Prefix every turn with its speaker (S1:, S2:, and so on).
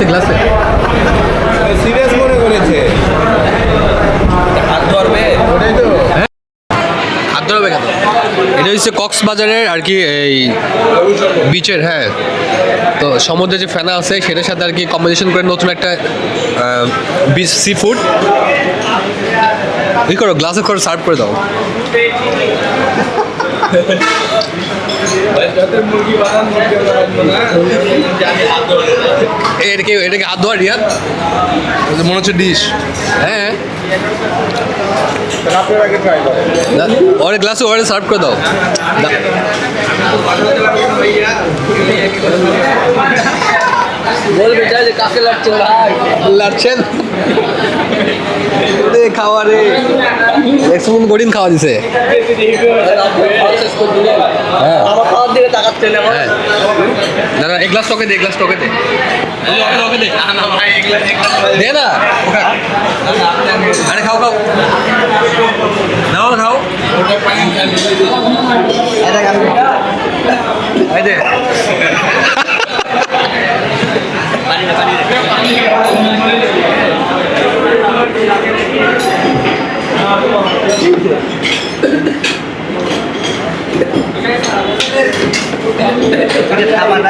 S1: গ্লাসে
S2: সিরিয়াস মনে করেছে হাত ধরবে ওটাই তো
S1: হাত ধরবে কেন? এটা হচ্ছে কক্সবাজারের আর কি এই বিচের, হ্যাঁ। তো সমুদ্রে যে ফেনা আছে সেটার সাথে আর কি কম্বিনেশন করে নতুন একটা বিচ সি ফুড ই করো, গ্লাসে করে সার্ভ করে দাও।
S2: মুরগি বানান
S1: এটাকে হাত ধোয়া রিয়াদ
S2: মনে হচ্ছে ডিশ
S1: হ্যাঁ
S2: আপনার আগে ট্রাই করেন
S1: ওর গ্লাসে ওরে সার্ভ করে দাও।
S3: বলবে যে কাকে লাগছে ভাই
S1: লাগছেন খাওয়া রে একশো গরিন খাওয়া দিছে। হ্যাঁ
S3: আমার খাওয়ার দিকে তাকাচ্ছে না
S1: হ্যাঁ না না এক গ্লাস তোকে দে, এক গ্লাস তোকে দে, ওকে দে দে না ওকে। আরে খাও খাও নাও খাও এই দে
S3: খাবার